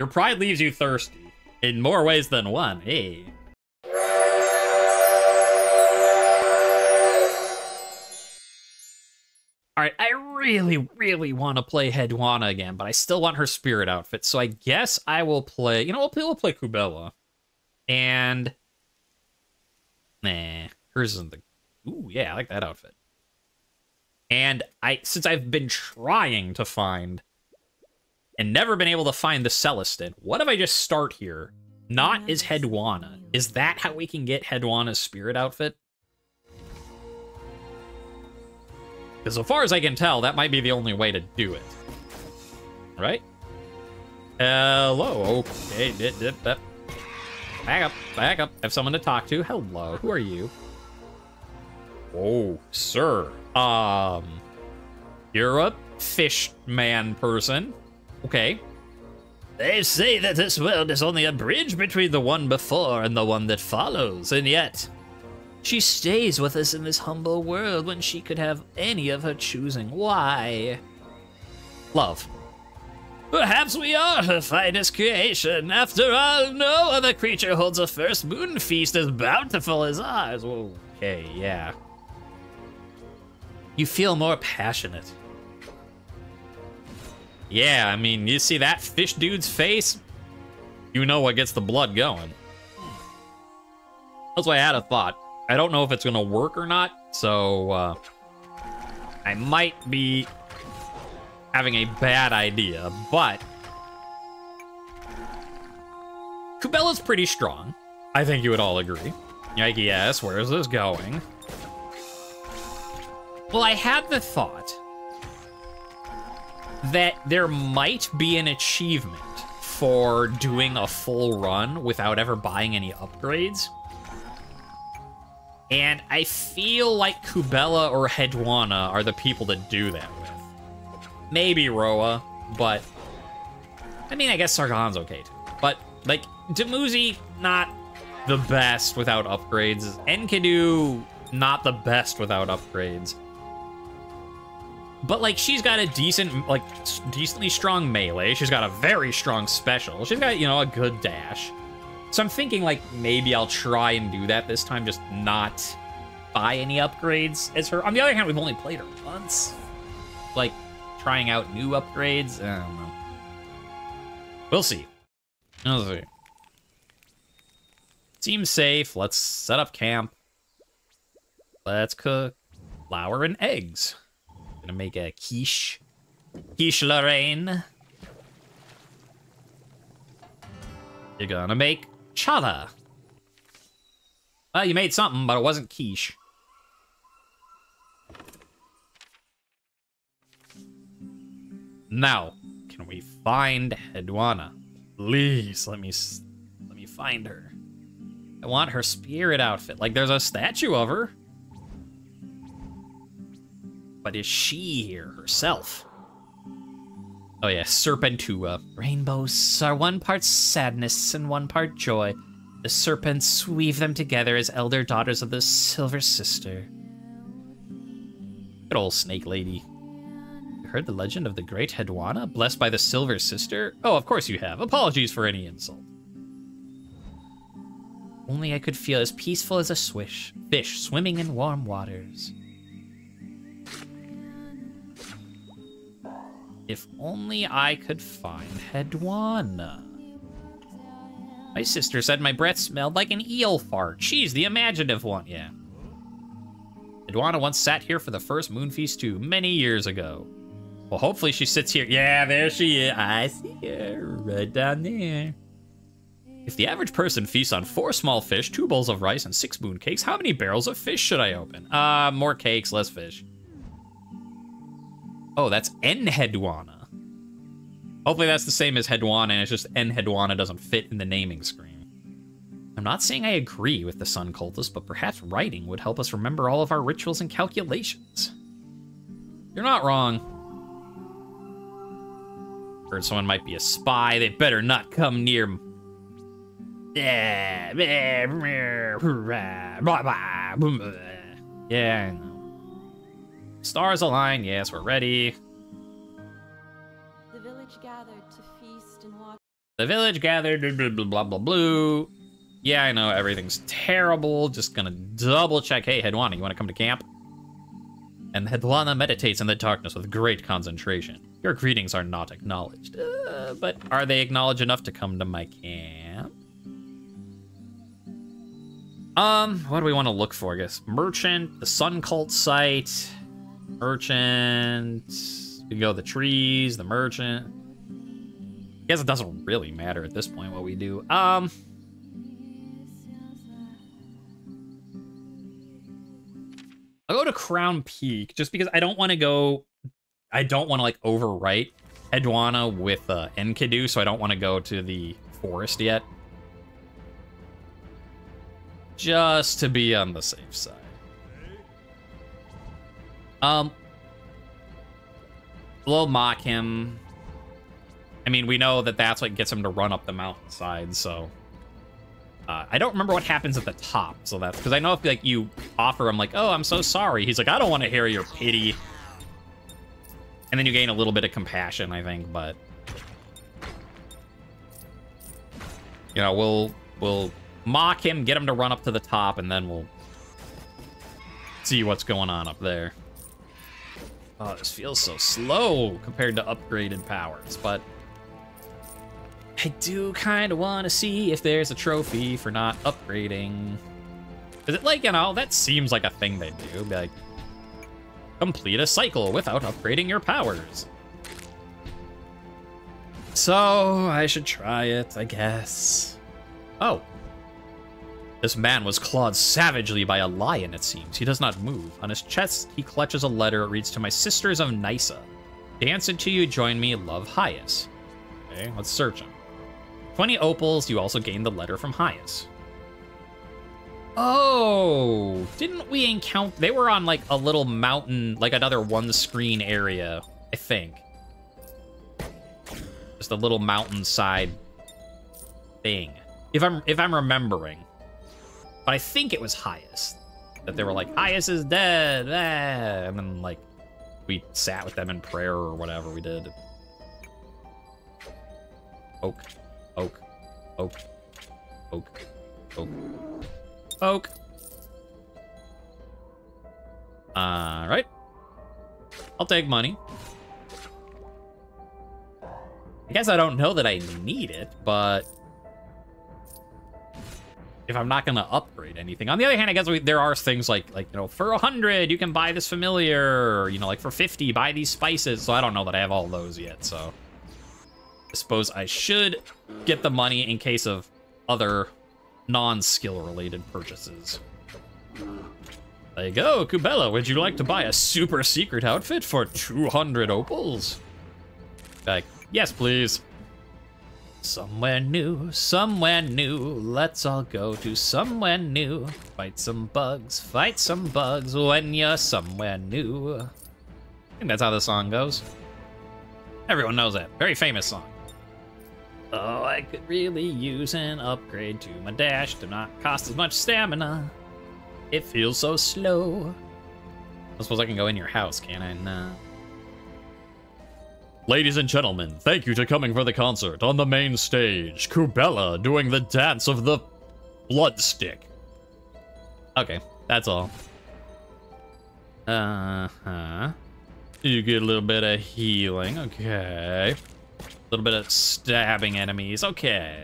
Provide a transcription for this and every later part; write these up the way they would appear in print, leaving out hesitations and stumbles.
Your pride leaves you thirsty. In more ways than one. Hey. Alright, I really want to play Heduanna again, but I still want her spirit outfit, so I guess I will play... You know, we'll play Kubele. And... Nah, hers isn't the... Ooh, yeah, I like that outfit. And since I've been trying to find... and never been able to find the Celestin, what if I just start here? Not as Heduanna. Is that how we can get Heduanna's spirit outfit? Because so far as I can tell, that might be the only way to do it. Right? Hello. Okay. Back up. Back up. I have someone to talk to. Hello. Who are you? Oh, sir. You're a fish man person. Okay. They say that this world is only a bridge between the one before and the one that follows, and yet... she stays with us in this humble world when she could have any of her choosing. Why? Love. Perhaps we are her finest creation. After all, no other creature holds a first moon feast as bountiful as ours. Okay, yeah. You feel more passionate. Yeah, I mean, you see that fish dude's face? You know what gets the blood going. That's why I had a thought. I don't know if it's gonna work or not, so I might be having a bad idea, but Kubele's pretty strong. I think you would all agree. Like, yes, where is this going? Well, I had the thought that there might be an achievement for doing a full run without ever buying any upgrades. And I feel like Kubele or Heduanna are the people to do that with. Maybe Roa, but... I mean, I guess Sargon's okay too. But, like, Dumuzi, not the best without upgrades. Enkidu, not the best without upgrades. But, like, she's got a decent, like, decently strong melee. She's got a very strong special. She's got, you know, a good dash. So I'm thinking, like, maybe I'll try and do that this time, just not buy any upgrades as her. On the other hand, we've only played her once. Like, trying out new upgrades, I don't know. We'll see. We'll see. Seems safe. Let's set up camp. Let's cook flour and eggs. Gonna make a quiche. Quiche Lorraine. You're gonna make chata. Well, you made something, but it wasn't quiche. Now, can we find Heduanna? Please, let me find her. I want her spirit outfit. Like, there's a statue of her. But is she here herself? Oh yeah, Serpentua. Rainbows are one part sadness and one part joy. The serpents weave them together as elder daughters of the Silver Sister. Good old snake lady. You heard the legend of the great Heduanna, blessed by the Silver Sister? Oh, of course you have. Apologies for any insult. Only I could feel as peaceful as a fish swimming in warm waters. If only I could find Heduanna. My sister said my breath smelled like an eel fart. She's the imaginative one, yeah. Heduanna once sat here for the first moon feast too, many years ago. Well, hopefully she sits here. Yeah, there she is. I see her right down there. If the average person feasts on 4 small fish, 2 bowls of rice, and 6 moon cakes, how many barrels of fish should I open? More cakes, less fish. Oh, that's N Heduanna. Hopefully that's the same as Heduanna, and it's just N Heduanna doesn't fit in the naming screen. I'm not saying I agree with the Sun Cultist, but perhaps writing would help us remember all of our rituals and calculations. You're not wrong. Heard someone might be a spy. They better not come near. Yeah, I know. Stars align. Yes, we're ready. The village gathered to feast and watch. The village gathered, blah, blah, blah, blah, blah. Yeah, I know, everything's terrible. Just gonna double check. Hey, Heduanna, you wanna come to camp? And Heduanna meditates in the darkness with great concentration. Your greetings are not acknowledged. But are they acknowledged enough to come to my camp? What do we want to look for, I guess? Merchant, the Sun Cult site, merchant, we can go the trees, the merchant. I guess it doesn't really matter at this point what we do. I'll go to Crown Peak just because I don't want to go, I don't want to like overwrite Heduanna with Enkidu, so I don't want to go to the forest yet. Just to be on the safe side. We'll mock him. I mean, we know that that's what gets him to run up the mountainside, so... I don't remember what happens at the top, so that's... Because I know if, like, you offer him, like, oh, I'm so sorry. He's like, I don't want to hear your pity. And then you gain a little bit of compassion, I think, but... You know, we'll mock him, get him to run up to the top, and then we'll see what's going on up there. Oh, this feels so slow compared to upgraded powers, but I do kind of want to see if there's a trophy for not upgrading. Is it like, you know, that seems like a thing they do. Be like, complete a cycle without upgrading your powers. So, I should try it, I guess. Oh. This man was clawed savagely by a lion, it seems. He does not move. On his chest, he clutches a letter. It reads, to my sisters of Nysa. Dance until you join me, love Hyas. Okay, let's search him. 20 opals, you also gain the letter from Hyas. Oh, didn't we encounter... They were on, like, a little mountain, like another one-screen area, I think. Just a little mountainside thing. If I'm remembering. But I think it was Hyas. That they were like, Hyas is dead. Ah. And then, like, we sat with them in prayer or whatever we did. Oak. Oak. Oak. Oak. Oak. Oak. Alright. I'll take money. I guess I don't know that I need it, but... if I'm not gonna upgrade anything. On the other hand, I guess there are things like, you know, for 100, you can buy this familiar, or, you know, like for 50, buy these spices. So I don't know that I have all those yet, so. I suppose I should get the money in case of other non-skill related purchases. There you go, Kubele, would you like to buy a super secret outfit for 200 opals? Like, yes, please. Somewhere new, let's all go to somewhere new. Fight some bugs when you're somewhere new. I think that's how the song goes. Everyone knows that. Very famous song. Oh, I could really use an upgrade to my dash to not cost as much stamina. It feels so slow. I suppose I can go in your house, can I? No. Ladies and gentlemen, thank you for coming for the concert. On the main stage, Kubele doing the dance of the blood stick. Okay, that's all. You get a little bit of healing, okay. A little bit of stabbing enemies, okay.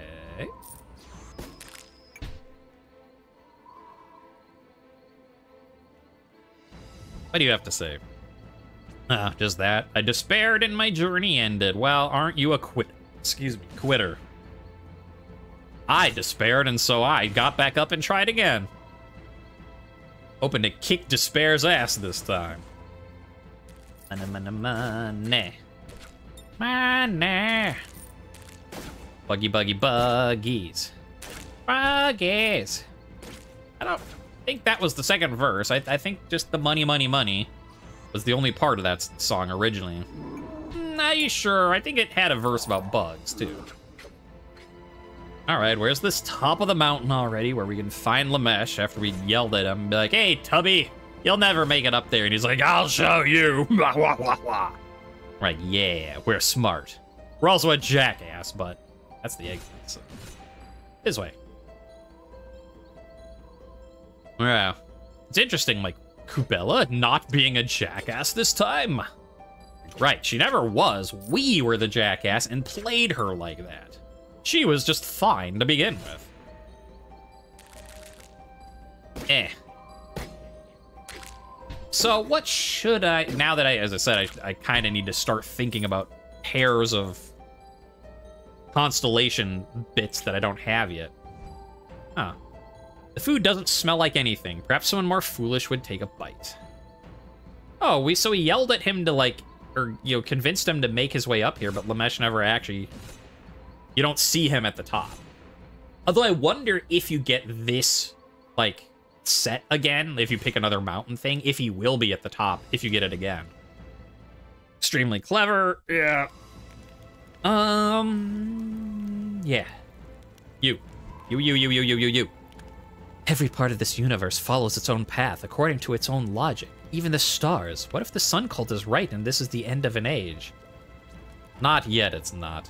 What do you have to say? Just that. I despaired and my journey ended. Well, aren't you a quitter? I despaired and so I got back up and tried again. Hoping to kick despair's ass this time. Money. Buggies. Buggies. I don't think that was the second verse. I think just the money was the only part of that song originally. Are you sure? I think it had a verse about bugs, too. Alright, where's this top of the mountain already where we can find Lamesh after we yelled at him and be like, hey, Tubby, you'll never make it up there. And he's like, I'll show you. Right, yeah, we're smart. We're also a jackass, but That's the exit. So. This way. Yeah. It's interesting, like, Kubele not being a jackass this time. Right, she never was. We were the jackass and played her like that. She was just fine to begin with. Eh. So what should I... Now that as I said, I kind of need to start thinking about pairs of constellation bits that I don't have yet. Huh. The food doesn't smell like anything. Perhaps someone more foolish would take a bite. Oh, so we yelled at him to, like, or, you know, convinced him to make his way up here, but Lamesh never actually... You don't see him at the top. Although I wonder if you get this, like, set again, if you pick another mountain thing, if he will be at the top, if you get it again. Extremely clever, yeah. Yeah. You. Every part of this universe follows its own path, according to its own logic. Even the stars. What if the sun cult is right and this is the end of an age? Not yet, it's not.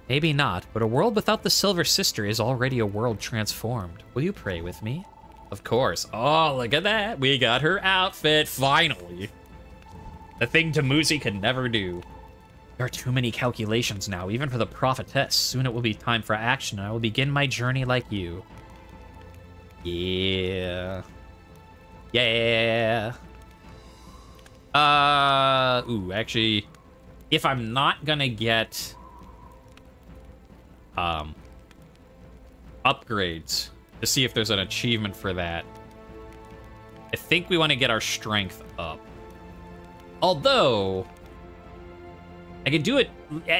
Maybe not, but a world without the Silver Sister is already a world transformed. Will you pray with me? Of course. Oh, look at that. We got her outfit, finally. The thing Dumuzi could never do. There are too many calculations now, even for the prophetess. Soon it will be time for action, and I will begin my journey like you. Yeah. Yeah. Ooh, actually, if I'm not gonna get upgrades to see if there's an achievement for that, I think we want to get our strength up. Although I could do it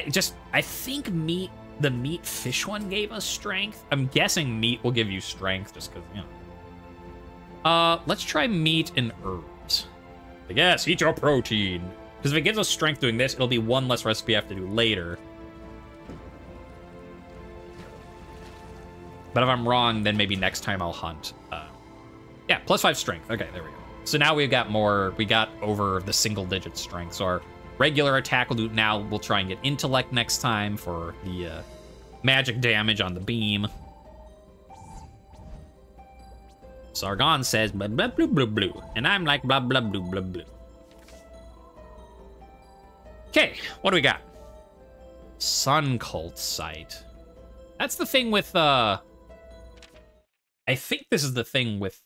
just, I think the meat fish one gave us strength. I'm guessing meat will give you strength just because, you know. Let's try meat and herbs. I guess, eat your protein. Because if it gives us strength doing this, it'll be one less recipe I have to do later. But if I'm wrong, then maybe next time I'll hunt. Yeah, +5 strength. Okay, there we go. So now we've got more, we got over the single-digit strength. So our regular attack will do now. We'll try and get intellect next time for the magic damage on the beam. Sargon says blah blah blue blue blue, and I'm like blah blah blue blue blue. Okay, what do we got? Sun cult site. That's the thing with I think this is the thing with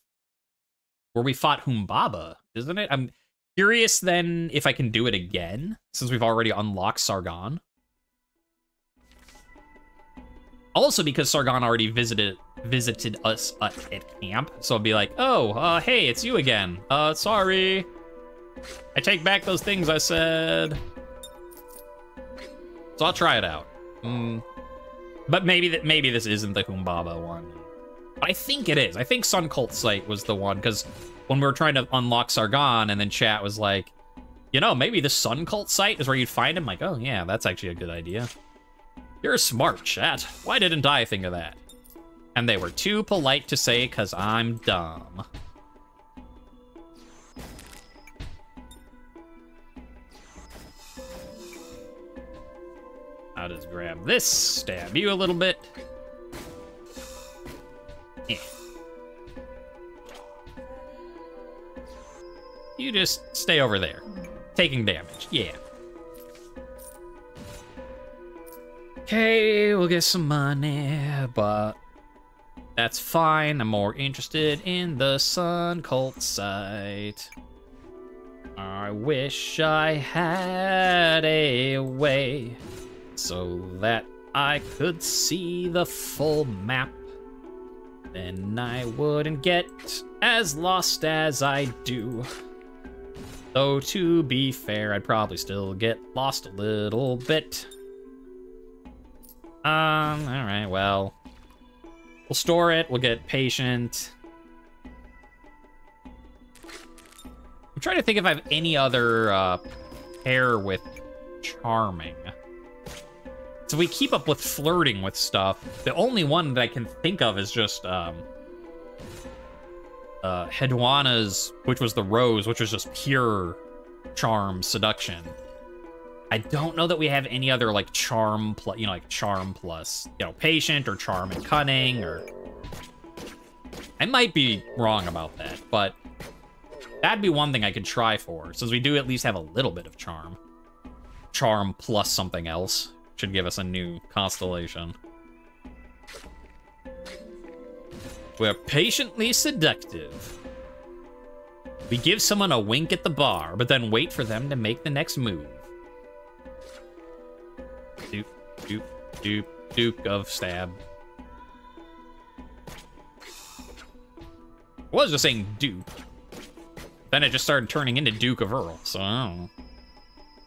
where we fought Humbaba, isn't it? I'm curious then if I can do it again, since we've already unlocked Sargon. Also because Sargon already visited us at camp, so I'll be like, oh, hey, it's you again. Sorry. I take back those things I said. So I'll try it out. But maybe this isn't the Humbaba one. I think it is. I think Sun Cult Site was the one, because when we were trying to unlock Sargon, and then chat was like, you know, maybe the Sun Cult Site is where you'd find him. Like, oh yeah, that's actually a good idea. You're smart, chat. Why didn't I think of that? And they were too polite to say, because I'm dumb. I'll just grab this, stab you a little bit. Eh. You just stay over there, taking damage. Yeah. Okay, we'll get some money, but that's fine. I'm more interested in the Sun Cult site. I wish I had a way so that I could see the full map. Then I wouldn't get as lost as I do. Though to be fair, I'd probably still get lost a little bit. Alright, well. We'll store it, we'll get patient. I'm trying to think if I have any other pair with charming. So we keep up with flirting with stuff. The only one that I can think of is just Heduanna's, which was the rose, which was just pure charm seduction. I don't know that we have any other, like, charm plus, you know, like, charm plus, you know, patient or charm and cunning, or... I might be wrong about that, but that'd be one thing I could try for, since we do at least have a little bit of charm. Charm plus something else should give us a new constellation. We're patiently seductive. We give someone a wink at the bar, but then wait for them to make the next move. Duke, Duke, Duke, Duke of Stab. I was just saying Duke. Then it just started turning into Duke of Earl, so I don't know.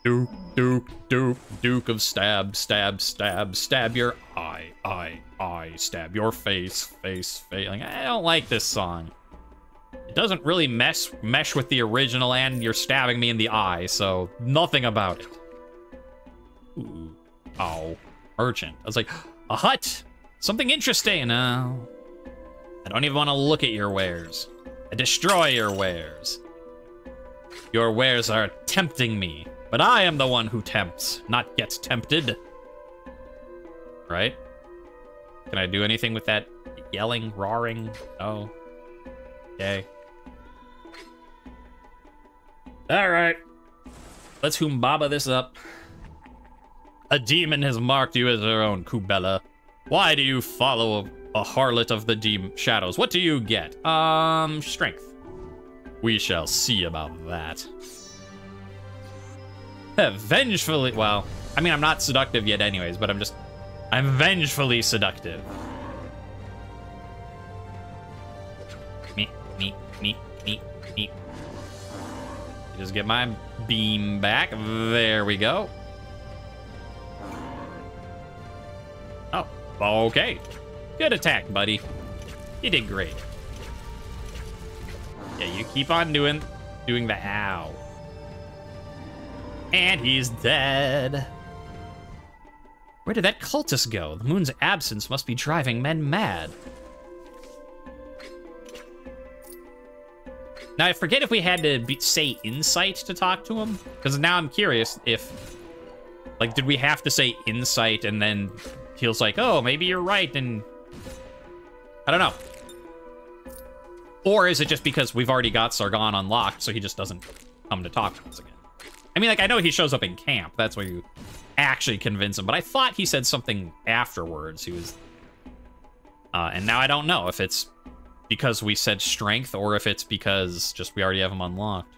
Duke, Duke, Duke, Duke of Stab, stab, stab, stab your eye, stab your face, face, face. Like, I don't like this song. It doesn't really mesh with the original, and you're stabbing me in the eye, so nothing about it. Ooh. Oh, merchant. I was like, a hut! Something interesting. No. I don't even want to look at your wares. I destroy your wares. Your wares are tempting me, but I am the one who tempts, not gets tempted. Right? Can I do anything with that yelling, roaring? Oh. Okay. Alright. Let's Humbaba this up. A demon has marked you as her own, Kubele. Why do you follow a harlot of the shadows? What do you get? Strength. We shall see about that. Vengefully, well, I mean, I'm not seductive yet anyways, but I'm vengefully seductive. Me. Just get my beam back. There we go. Oh, okay. Good attack, buddy. You did great. Yeah, you keep on doing the ow. And he's dead. Where did that cultist go? The moon's absence must be driving men mad. Now, I forget if we had to say insight to talk to him. Because now I'm curious if... Like, did we have to say insight and then feels like, oh, maybe you're right, and... I don't know. Or is it just because we've already got Sargon unlocked, so he just doesn't come to talk to us again? I mean, like, I know he shows up in camp. That's where you actually convince him. But I thought he said something afterwards. He was... and now I don't know if it's because we said strength or if it's because just we already have him unlocked.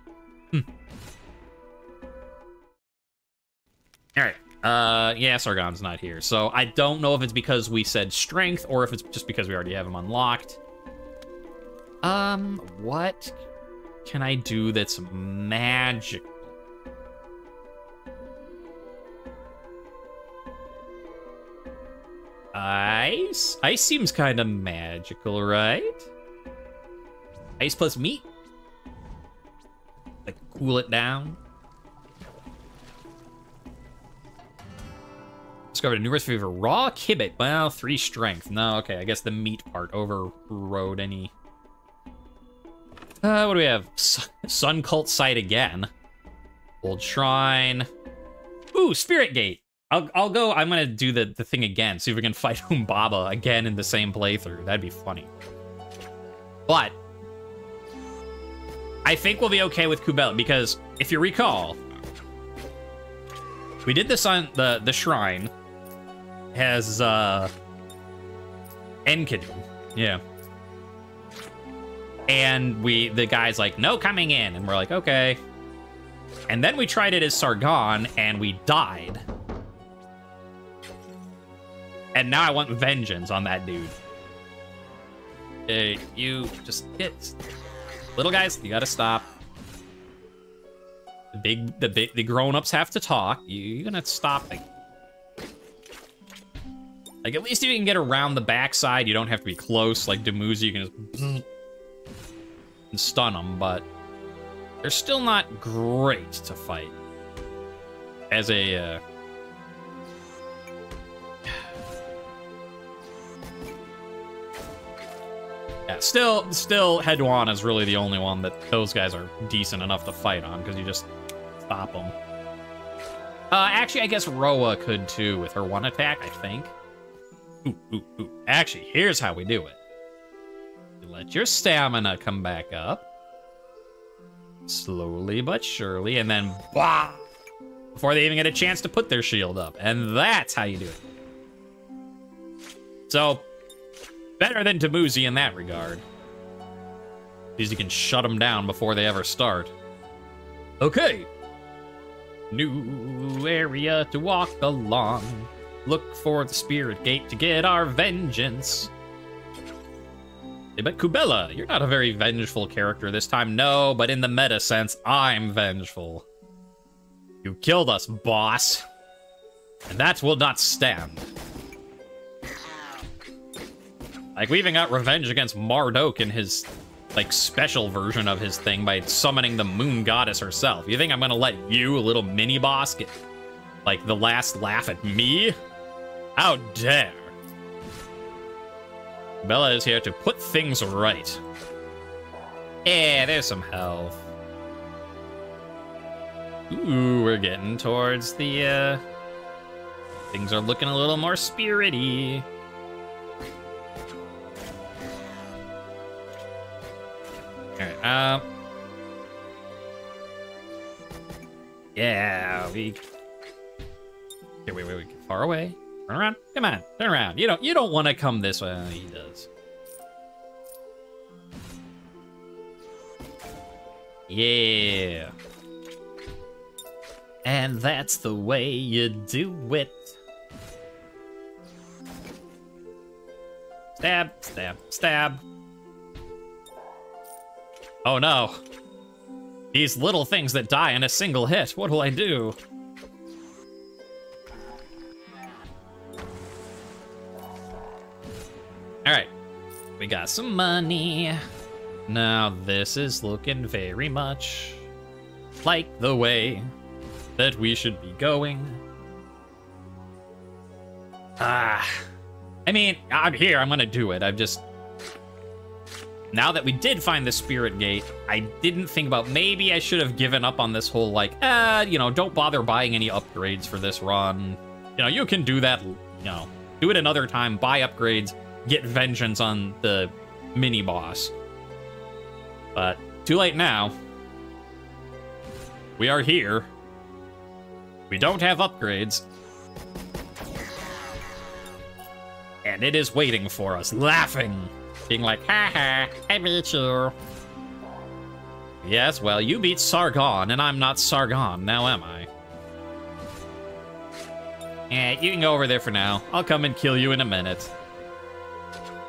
Alright. Yeah, Sargon's not here. So I don't know if it's because we said strength or if it's just because we already have him unlocked. What can I do that's magical? Ice? Ice seems kind of magical, right? Ice plus meat? Like, cool it down? Discovered a new recipe for raw kibit. Well, 3 strength. No, okay, I guess the meat part overrode any... what do we have? Sun Cult Site again. Old Shrine. Ooh, Spirit Gate. I'll go, I'm gonna do the thing again, see if we can fight Humbaba again in the same playthrough. That'd be funny. But I think we'll be okay with Kubele, because if you recall, we did this on the shrine has Enkidu. Yeah. And the guy's like, no coming in, and we're like, okay. And then we tried it as Sargon and we died. And now I want vengeance on that dude. Hey, you just get... Little guys, you gotta stop. The grown-ups have to talk. You're gonna stop. Like, at least if you can get around the backside, you don't have to be close. Like Dumuzi, you can just... and stun them, but... they're still not great to fight. As a, yeah, still, Heduanna is really the only one that those guys are decent enough to fight on, because you just stop them. Actually, I guess Roa could too with her one attack, I think. Ooh. Actually, here's how we do it. You let your stamina come back up. Slowly but surely, and then bah! Before they even get a chance to put their shield up. And that's how you do it. So, better than Dumuzi in that regard. Because you can shut them down before they ever start. Okay. New area to walk along. Look for the spirit gate to get our vengeance. Hey, but Kubele, you're not a very vengeful character this time. No, but in the meta sense, I'm vengeful. You killed us, boss. And that will not stand. Like, we even got revenge against Marduk in his, like, special version of his thing by summoning the moon goddess herself. You think I'm gonna let you, a little mini-boss, get, like, the last laugh at me? How dare. Bella is here to put things right. Yeah, there's some health. Ooh, we're getting towards the, things are looking a little more spirity. Alright, yeah, we... Okay, wait, far away. Turn around, come on, turn around. You don't want to come this way. He does. Yeah. And that's the way you do it. Stab, stab, stab. Oh no. These little things that die in a single hit. What will I do? Alright. We got some money. Now this is looking very much like the way that we should be going. I mean, I'm here. I'm gonna do it. I've just... Now that we did find the spirit gate, I didn't think about maybe I should have given up on this whole, like, you know, don't bother buying any upgrades for this run. You know, you can do that, you know, do it another time, buy upgrades, get vengeance on the mini-boss. But too late now. We are here. We don't have upgrades. And it is waiting for us, laughing. Being like, haha, I beat you. Yes, well, you beat Sargon, and I'm not Sargon, now am I? Yeah, you can go over there for now. I'll come and kill you in a minute.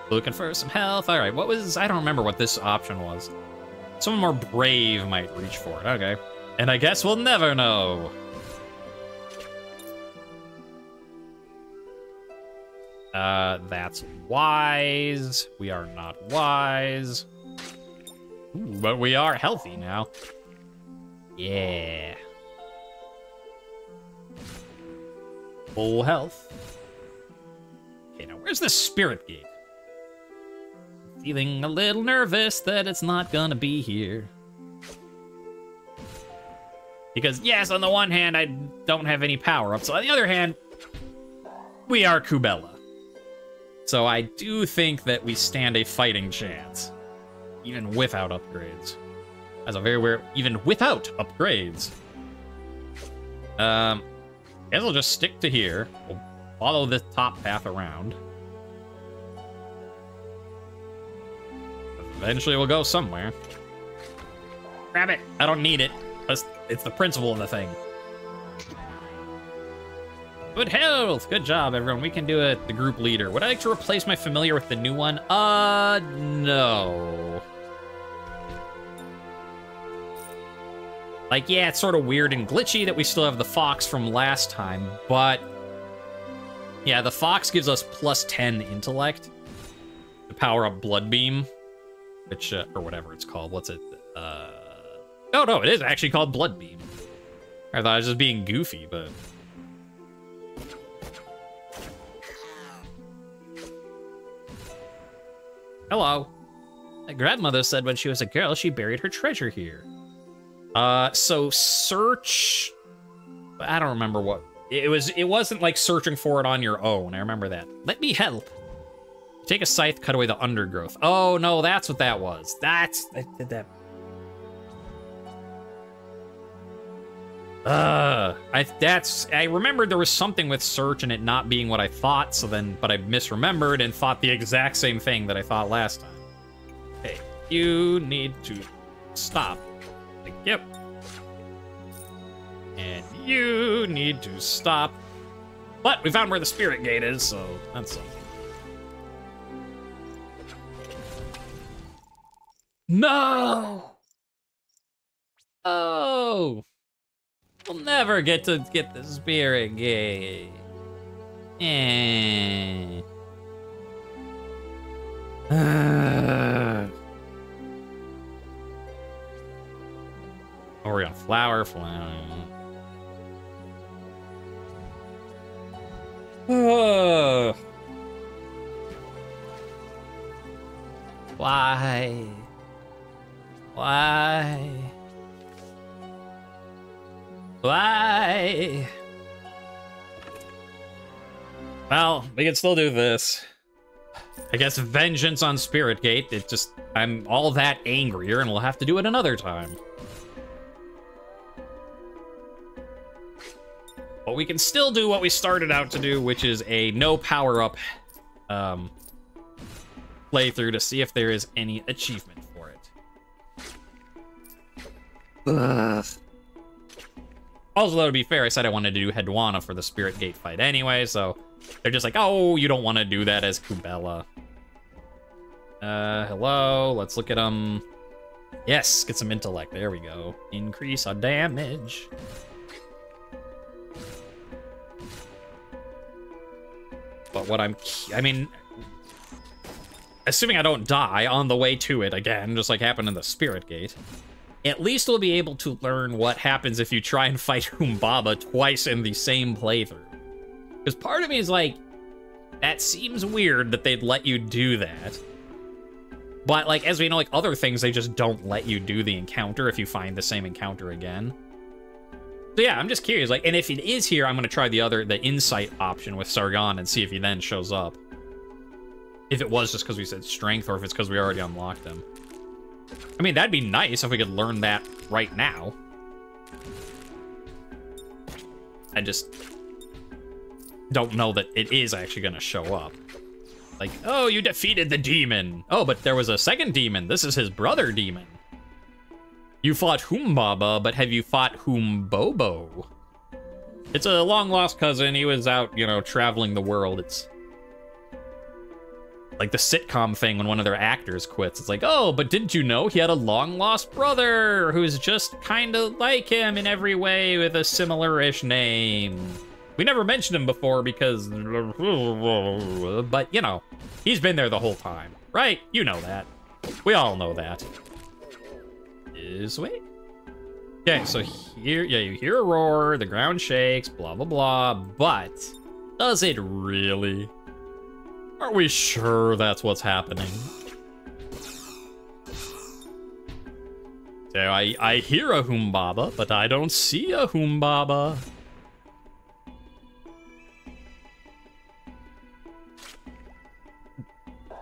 Looking for some health. All right, what was... I don't remember what this option was. Someone more brave might reach for it. Okay. And I guess we'll never know. That's wise. We are not wise. Ooh, but we are healthy now. Yeah. Full health. Okay, now where's the spirit gate? Feeling a little nervous that it's not gonna be here. Because, yes, on the one hand, I don't have any power-ups. On the other hand, we are Kubele. So I do think that we stand a fighting chance. Even without upgrades. That's a very weird... Even without upgrades. Guess we'll just stick to here. We'll follow this top path around. Eventually we'll go somewhere. Grab it. I don't need it. It's the principle of the thing. Good health! Good job, everyone. We can do it. The group leader. Would I like to replace my familiar with the new one? No. Like, yeah, it's sort of weird and glitchy that we still have the fox from last time, but... Yeah, the fox gives us plus 10 intellect to power up Blood Beam, which, or whatever it's called. What's it? Oh, no, it is actually called Blood Beam. I thought I was just being goofy, but... Hello. My grandmother said when she was a girl, she buried her treasure here. So search I don't remember what it was. It wasn't like searching for it on your own. I remember that. Let me help. Take a scythe, cut away the undergrowth. Oh no, that's what that was. I did that. I remembered there was something with search and it not being what I thought, but I misremembered and thought the exact same thing that I thought last time. Hey, you need to stop. Like, yep. And you need to stop. But we found where the spirit gate is, so that's something. No! Oh! We'll never get to get the spirit gate. Eh. Oh, we're gonna flower. Oh. Why? Why? Why? Well, we can still do this. I guess vengeance on Spirit Gate. I'm all that angrier, and we'll have to do it another time. But we can still do what we started out to do, which is a no power-up playthrough to see if there is any achievement for it. Ugh. Also, to be fair, I said I wanted to do Heduanna for the Spirit Gate fight anyway, so they're just like, oh, you don't want to do that as Kubele. Hello, let's look at them. Yes, get some intellect, there we go. Increase our damage. But what I mean, assuming I don't die on the way to it again, just like happened in the Spirit Gate, at least we'll be able to learn what happens if you try and fight Humbaba twice in the same playthrough. Because part of me is like, that seems weird that they'd let you do that. But, like, as we know, like, other things, they just don't let you do the encounter if you find the same encounter again. So yeah, I'm just curious, like, and if it is here, I'm gonna try the insight option with Sargon and see if he then shows up. If it was just because we said strength, or if it's because we already unlocked him. I mean, that'd be nice if we could learn that right now. I just don't know that it is actually gonna show up. Like, oh, you defeated the demon. Oh, but there was a second demon. This is his brother demon. You fought Humbaba, but have you fought Humbobo? It's a long-lost cousin. He was out, you know, traveling the world. It's like the sitcom thing when one of their actors quits. It's like, oh, but didn't you know he had a long-lost brother who's just kind of like him in every way with a similar-ish name? We never mentioned him before because... But, you know, he's been there the whole time, right? You know that. We all know that. This way? Okay, so here, yeah, you hear a roar, the ground shakes, blah, blah, blah, but does it really? Are we sure that's what's happening? So I hear a Humbaba, but I don't see a Humbaba.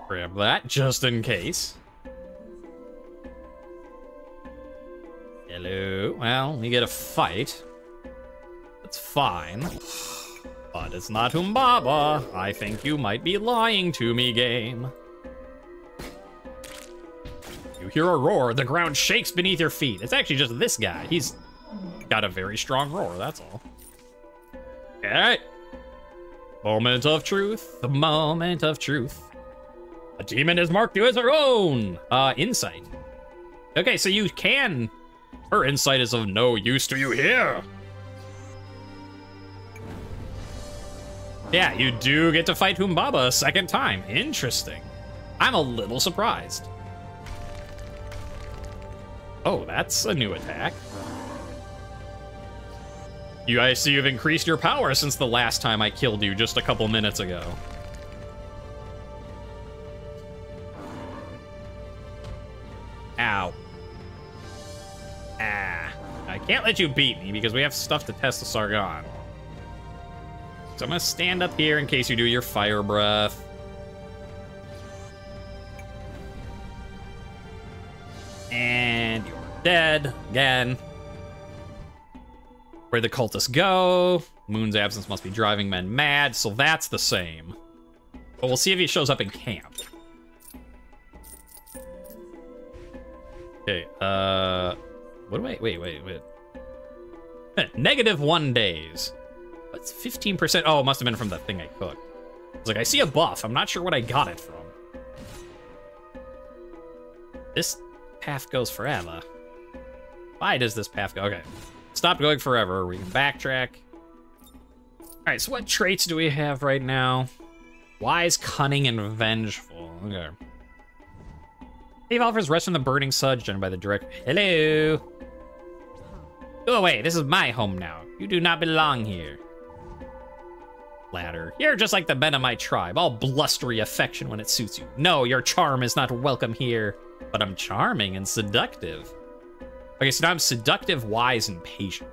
Grab that just in case. Hello. Well, we get a fight. That's fine. But it's not Humbaba. I think you might be lying to me, game. You hear a roar. The ground shakes beneath your feet. It's actually just this guy. He's got a very strong roar, that's all. Alright. Moment of truth. The moment of truth. A demon has marked you as her own. Insight. Okay, so you can... Her insight is of no use to you here. Yeah, you do get to fight Humbaba a second time. Interesting. I'm a little surprised. Oh, that's a new attack. I see you've increased your power since the last time I killed you just a couple minutes ago. Ow. Ah. I can't let you beat me because we have stuff to test the Sargon. So I'm gonna stand up here in case you do your fire breath. And you're dead again. Where'd the cultists go? Moon's absence must be driving men mad, so that's the same. But we'll see if he shows up in camp. Okay, what do I, wait. -1 days. What's 15%? Oh, it must have been from that thing I cooked. I was like, I see a buff. I'm not sure what I got it from. This path goes forever. Why does this path go? Okay. Stop going forever. We can backtrack. All right, so what traits do we have right now? Wise, cunning, and vengeful. Okay. Cave offers rest from the burning sludge done by the direct. Hello. Go away. This is my home now. You do not belong here. Ladder. You're just like the men of my tribe, all blustery affection when it suits you. No, your charm is not welcome here. But I'm charming and seductive. Okay, so now I'm seductive, wise, and patient.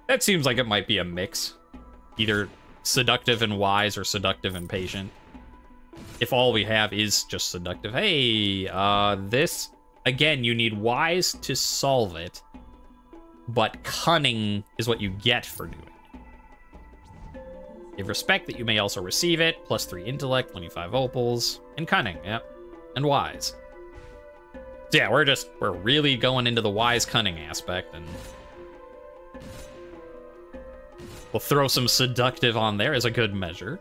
That seems like it might be a mix. Either seductive and wise or seductive and patient. If all we have is just seductive. Hey, this... Again, you need wise to solve it. But cunning is what you get for doing it. Give respect that you may also receive it. +3 intellect, 25 opals. And cunning, yep. And wise. So yeah, we're really going into the wise cunning aspect, and we'll throw some seductive on there as a good measure.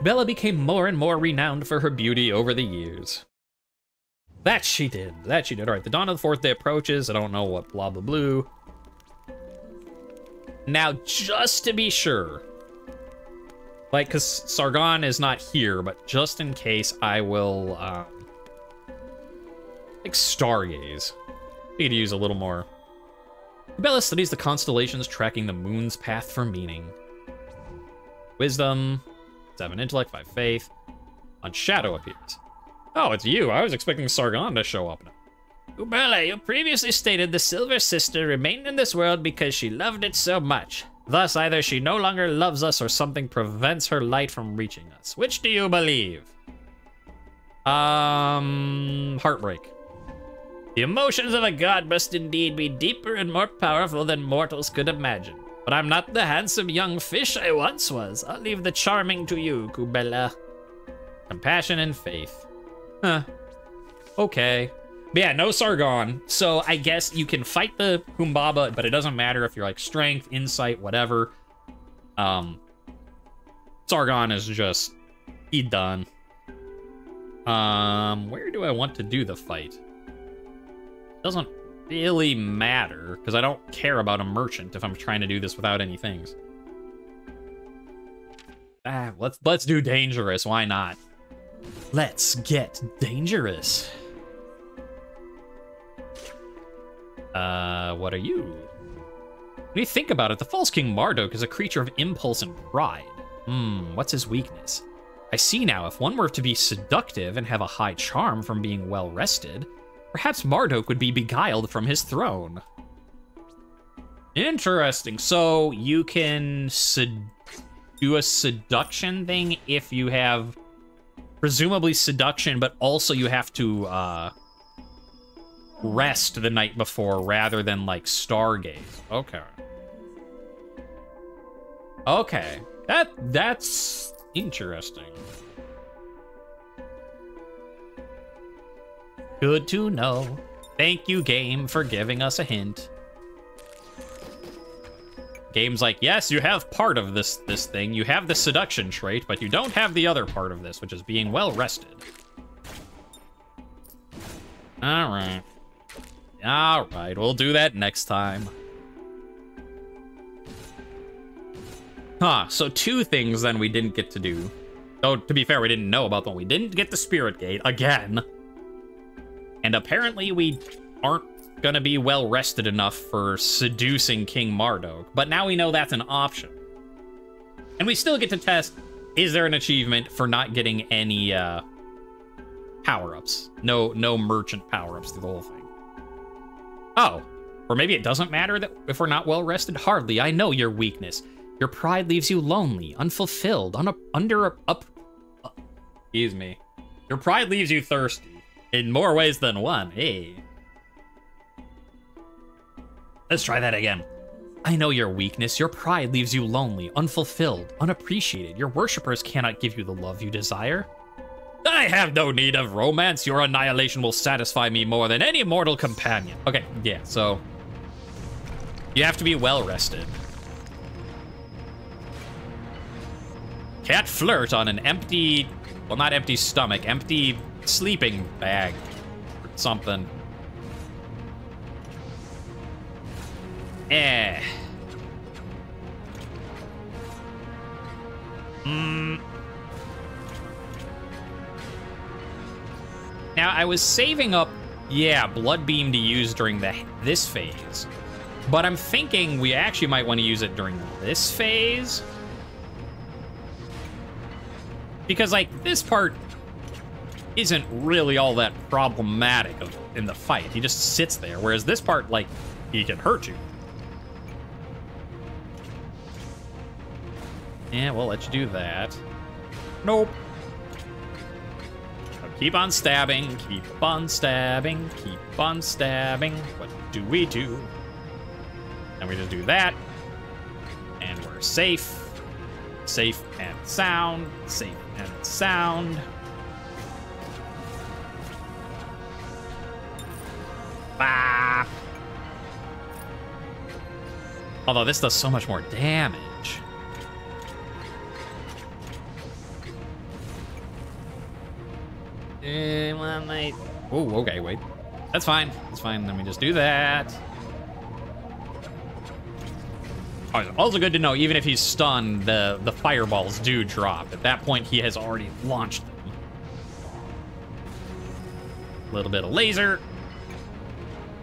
Bella became more and more renowned for her beauty over the years. That she did. That she did. All right, the dawn of the 4th day approaches. I don't know what blah, blah, blue. Now, just to be sure, like, because Sargon is not here, but just in case, I will, like, stargaze. We could use a little more. Bella studies the constellations, tracking the moon's path for meaning. Wisdom, 7 intellect, 5 faith. On shadow appears. Oh, it's you. I was expecting Sargon to show up now. Kubele, you previously stated the Silver Sister remained in this world because she loved it so much. Thus, either she no longer loves us or something prevents her light from reaching us. Which do you believe? Heartbreak. The emotions of a god must indeed be deeper and more powerful than mortals could imagine. But I'm not the handsome young fish I once was. I'll leave the charming to you, Kubele. Compassion and faith. Huh. Okay. But yeah, no Sargon. So I guess you can fight the Humbaba, but it doesn't matter if you're like strength, insight, whatever. Sargon is just... he done. Where do I want to do the fight? Doesn't really matter, because I don't care about a merchant if I'm trying to do this without any things. Let's do dangerous, why not? Let's get dangerous. What are you? When you think about it, the false King Marduk is a creature of impulse and pride. What's his weakness? I see now, if one were to be seductive and have a high charm from being well rested, perhaps Marduk would be beguiled from his throne. Interesting. So you can do a seduction thing if you have presumably seduction, but also you have to rest the night before rather than like stargaze. Okay. Okay. That's interesting. Good to know. Thank you, game, for giving us a hint. Game's like, yes, you have part of this thing. You have the seduction trait, but you don't have the other part of this, which is being well rested. All right. All right, we'll do that next time. Huh, so 2 things then we didn't get to do. Though, to be fair, we didn't know about them. We didn't get the Spirit Gate, again. And apparently we aren't gonna be well rested enough for seducing King Marduk. But now we know that's an option. And we still get to test Is there an achievement for not getting any power-ups? No merchant power-ups through the whole thing. Oh, or maybe it doesn't matter that if we're not well-rested? Hardly, I know your weakness. Your pride leaves you lonely, unfulfilled, excuse me. Your pride leaves you thirsty, in more ways than one, hey. Let's try that again. I know your weakness. Your pride leaves you lonely, unfulfilled, unappreciated. Your worshippers cannot give you the love you desire. I have no need of romance. Your annihilation will satisfy me more than any mortal companion. Okay, yeah, so you have to be well rested. Can't flirt on an empty, well, not empty stomach, empty sleeping bag or something. Eh. Now, I was saving up, yeah, Blood Beam to use during this phase. But I'm thinking we actually might want to use it during this phase. Because, like, this part isn't really all that problematic in the fight. He just sits there, whereas this part, like, he can hurt you. Yeah, we'll let you do that. Nope. Keep on stabbing, keep on stabbing, keep on stabbing. What do we do? And we just do that. And we're safe. Safe and sound. Safe and sound. Bah! Although this does so much more damage. Oh, okay, wait. That's fine. That's fine. Let me just do that. Oh, it's also good to know, even if he's stunned, the fireballs do drop. At that point, he has already launched them. A little bit of laser.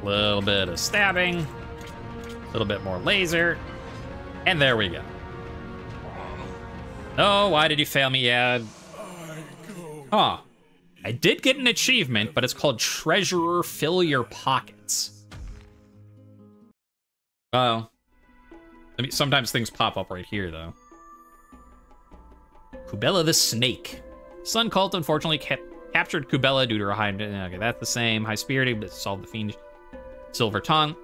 A little bit of stabbing. A little bit more laser. And there we go. Oh, why did you fail me, yeah? Huh. I did get an achievement, but it's called Treasurer Fill Your Pockets. Oh. I mean, sometimes things pop up right here, though. Kubele the Snake. Sun Cult unfortunately captured Kubele due to her high... Okay, that's the same. High-spirited, but solved the fiend. Silver Tongue.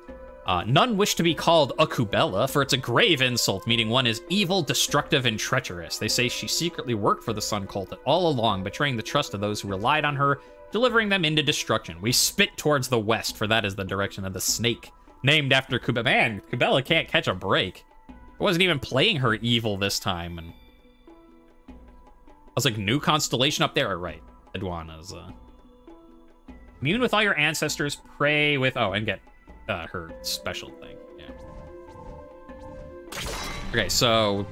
None wish to be called a Kubele, for it's a grave insult, meaning one is evil, destructive, and treacherous. They say she secretly worked for the Sun Cult all along, betraying the trust of those who relied on her, delivering them into destruction. We spit towards the west, for that is the direction of the snake, named after Kubele. Man, Kubele can't catch a break. I wasn't even playing her evil this time, and I was like, new constellation up there? All right, Heduanna's, immune with all your ancestors, pray with, oh, and get her special thing, yeah. Okay, so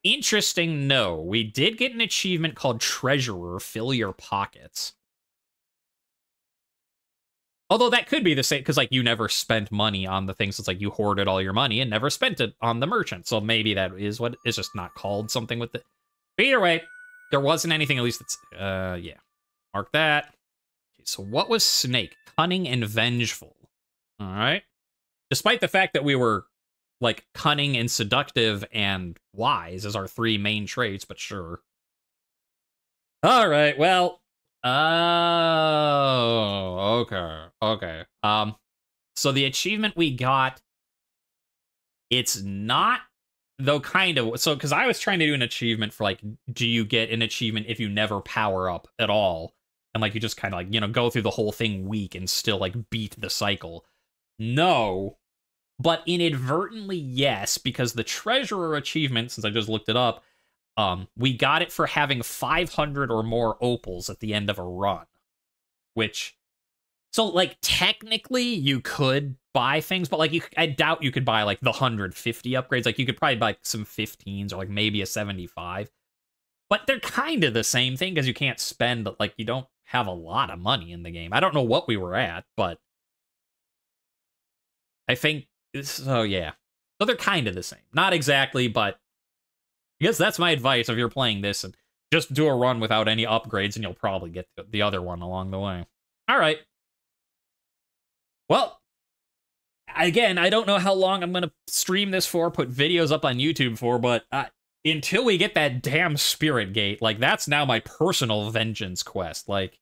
interesting, no. We did get an achievement called Treasurer Fill Your Pockets. Although that could be the same, because, like, you never spent money on the things. It's like you hoarded all your money and never spent it on the merchant. So maybe that is what it's just not called something with it. But either way, there wasn't anything, at least it's, yeah. Mark that. Okay, so what was Snake? Cunning and vengeful. All right. Despite the fact that we were, like, cunning and seductive and wise as our three main traits, but sure. All right, well. Oh, okay. So the achievement we got, it's not, though, kind of. So, because I was trying to do an achievement for, like, do you get an achievement if you never power up at all? And, like, you just kind of, like, you know, go through the whole thing weak and still, like, beat the cycle. No, but inadvertently, yes, because the Treasurer achievement, since I just looked it up, we got it for having 500 or more opals at the end of a run, which, so, like, technically you could buy things, but, like, I doubt you could buy, like, the 150 upgrades. Like, you could probably buy some 15s or, like, maybe a 75, but they're kind of the same thing because you can't spend, like, you don't have a lot of money in the game. I don't know what we were at, but I think, so yeah. So they're kind of the same. Not exactly, but guess that's my advice if you're playing this. And just do a run without any upgrades, and you'll probably get the other one along the way. All right. Well, again, I don't know how long I'm going to stream this for, put videos up on YouTube for, but until we get that damn Spirit Gate, like, that's now my personal vengeance quest. Like,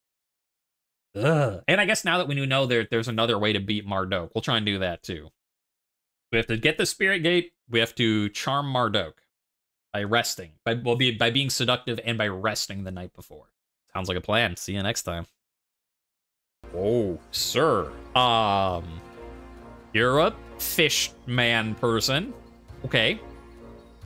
ugh. And I guess now that we know there's another way to beat Marduk, we'll try and do that too. We have to get the Spirit Gate, we have to charm Marduk by resting, by being seductive and by resting the night before. Sounds like a plan. See you next time. Oh, sir. You're a fish man person. Okay.